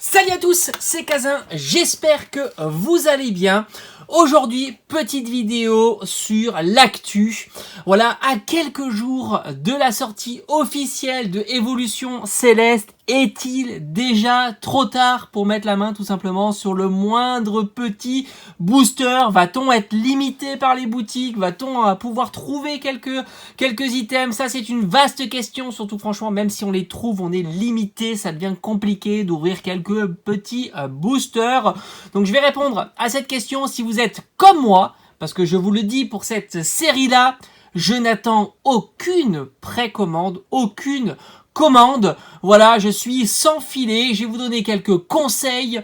Salut à tous, c'est Kazin, j'espère que vous allez bien. Aujourd'hui, petite vidéo sur l'actu. Voilà, à quelques jours de la sortie officielle de Evolution Céleste, est-il déjà trop tard pour mettre la main tout simplement sur le moindre petit booster? Va-t-on être limité par les boutiques? Va-t-on pouvoir trouver quelques items? Ça, c'est une vaste question, surtout franchement, même si on les trouve, on est limité, ça devient compliqué d'ouvrir quelques petits boosters. Donc je vais répondre à cette question si vous êtes comme moi, parce que je vous le dis pour cette série-là, je n'attends aucune précommande, aucune commande. Voilà, je suis sans filet. Je vais vous donner quelques conseils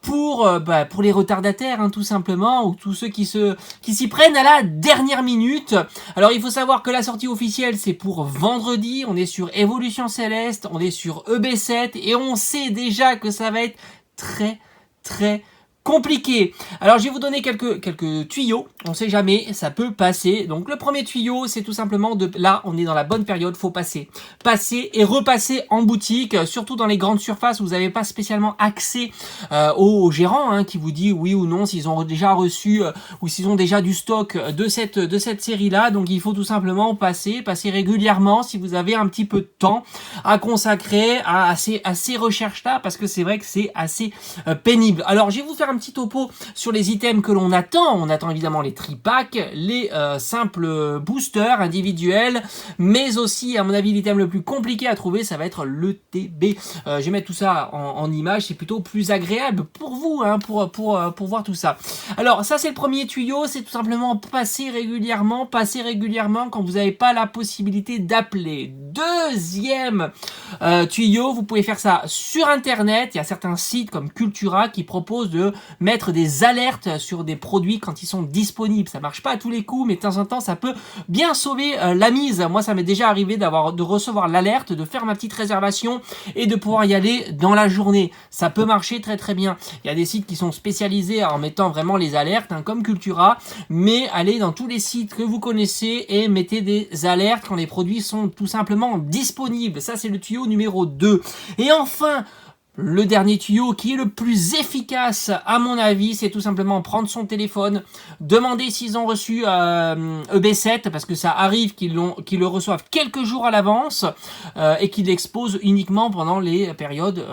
pour les retardataires, hein, tout simplement, ou tous ceux qui s'y prennent à la dernière minute. Alors, il faut savoir que la sortie officielle, c'est pour vendredi. On est sur Evolution Céleste, on est sur EB7, et on sait déjà que ça va être très compliqué. Alors je vais vous donner quelques tuyaux, on sait jamais, ça peut passer. Donc le premier tuyau, c'est tout simplement là on est dans la bonne période, faut passer et repasser en boutique, surtout dans les grandes surfaces où vous n'avez pas spécialement accès aux gérants, hein, qui vous dit oui ou non s'ils ont déjà reçu ou s'ils ont déjà du stock de cette série là. Donc il faut tout simplement passer régulièrement si vous avez un petit peu de temps à consacrer à ces recherches là, parce que c'est vrai que c'est assez pénible. Alors je vais vous faire un petit topo sur les items que l'on attend. On attend évidemment les tripacks, les simples boosters individuels, mais aussi, à mon avis, l'item le plus compliqué à trouver, ça va être le TB. Je vais mettre tout ça en image, c'est plutôt plus agréable pour vous, hein, pour voir tout ça. Alors, ça, c'est le premier tuyau, c'est tout simplement passer régulièrement quand vous n'avez pas la possibilité d'appeler. Deuxième tuyau, vous pouvez faire ça sur Internet. Il y a certains sites comme Cultura qui proposent de mettre des alertes sur des produits quand ils sont disponibles. Ça marche pas à tous les coups, mais de temps en temps, ça peut bien sauver la mise. Moi, ça m'est déjà arrivé de recevoir l'alerte, de faire ma petite réservation et de pouvoir y aller dans la journée. Ça peut marcher très bien. Il y a des sites qui sont spécialisés en mettant vraiment les alertes, hein, comme Cultura, mais allez dans tous les sites que vous connaissez et mettez des alertes quand les produits sont tout simplement disponibles. Ça, c'est le tuyau numéro 2. Et enfin, le dernier tuyau qui est le plus efficace à mon avis, c'est tout simplement prendre son téléphone, demander s'ils ont reçu EB7, parce que ça arrive qu'ils le reçoivent quelques jours à l'avance et qu'ils l'exposent uniquement pendant les périodes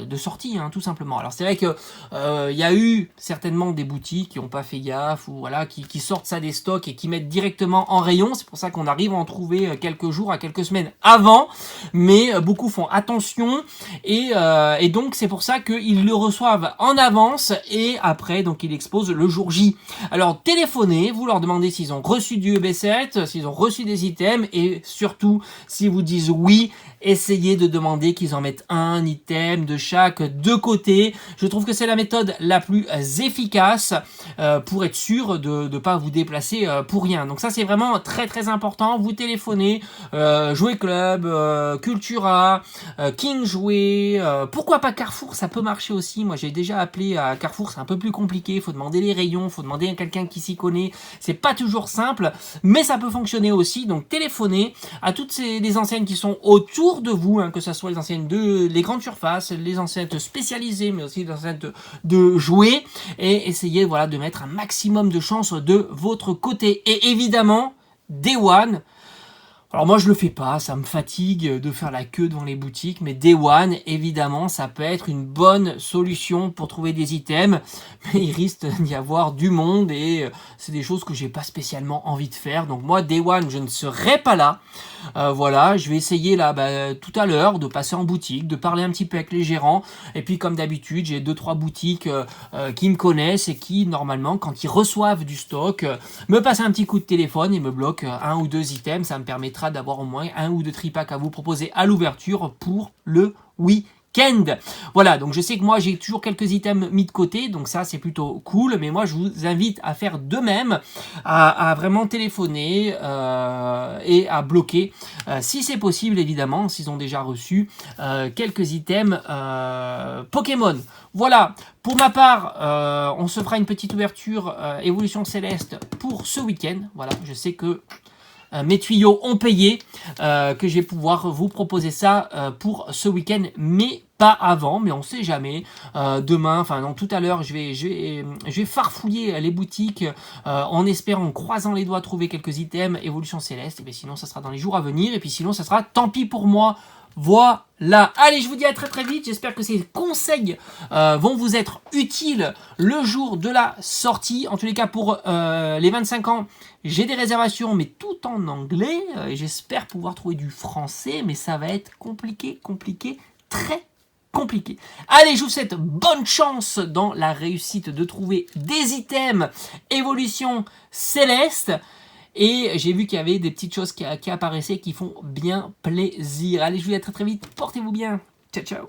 de sortie, hein, tout simplement. Alors c'est vrai que y a eu certainement des boutiques qui n'ont pas fait gaffe, ou voilà, qui sortent ça des stocks et qui mettent directement en rayon. C'est pour ça qu'on arrive à en trouver quelques jours à quelques semaines avant, mais beaucoup font attention et donc c'est pour ça qu'ils le reçoivent en avance et après donc ils l'exposent le jour J. Alors téléphonez, vous leur demandez s'ils ont reçu du EB7, s'ils ont reçu des items, et surtout s'ils vous disent oui, essayez de demander qu'ils en mettent un item de chaque de côté. Je trouve que c'est la méthode la plus efficace pour être sûr de ne pas vous déplacer pour rien. Donc ça c'est vraiment très important. Vous téléphonez, Jouet Club, Cultura, King Jouet, pourquoi pas Carrefour, ça peut marcher aussi. Moi j'ai déjà appelé à Carrefour, c'est un peu plus compliqué, il faut demander les rayons, il faut demander à quelqu'un qui s'y connaît, c'est pas toujours simple, mais ça peut fonctionner aussi. Donc téléphonez à toutes les enseignes qui sont autour de vous, hein, que ce soit les enseignes les grandes surfaces, les enseignes spécialisées, mais aussi les enseignes de jouets, et essayez voilà de mettre un maximum de chances de votre côté. Et évidemment, Day One. Alors moi je le fais pas, ça me fatigue de faire la queue devant les boutiques, mais Day One, évidemment, ça peut être une bonne solution pour trouver des items, mais il risque d'y avoir du monde et c'est des choses que j'ai pas spécialement envie de faire. Donc moi Day One, je ne serai pas là. Voilà, je vais essayer là tout à l'heure de passer en boutique, de parler un petit peu avec les gérants, et puis comme d'habitude, j'ai 2-3 boutiques qui me connaissent et qui normalement quand ils reçoivent du stock me passent un petit coup de téléphone et me bloquent un ou deux items. Ça me permettra d'avoir au moins un ou deux tripacks à vous proposer à l'ouverture pour le week-end. Voilà, donc je sais que moi j'ai toujours quelques items mis de côté, donc ça c'est plutôt cool, mais moi je vous invite à faire de même, à vraiment téléphoner et à bloquer, si c'est possible évidemment, s'ils ont déjà reçu quelques items Pokémon. Voilà, pour ma part, on se fera une petite ouverture Evolution Céleste pour ce week-end. Voilà, je sais que mes tuyaux ont payé, que je vais pouvoir vous proposer ça pour ce week-end. Mais pas avant, mais on sait jamais. Demain, enfin non, tout à l'heure, je vais farfouiller les boutiques en espérant, en croisant les doigts, trouver quelques items Évolution Céleste. Et bien sinon, ça sera dans les jours à venir. Et puis sinon, ça sera tant pis pour moi. Voilà. Allez, je vous dis à très très vite. J'espère que ces conseils vont vous être utiles le jour de la sortie. En tous les cas, pour les 25 ans, j'ai des réservations, mais tout en anglais. J'espère pouvoir trouver du français, mais ça va être compliqué, très compliqué. Allez, je vous souhaite bonne chance dans la réussite de trouver des items Évolution Céleste. Et j'ai vu qu'il y avait des petites choses qui apparaissaient qui font bien plaisir. Allez, je vous dis à très très vite. Portez-vous bien. Ciao, ciao.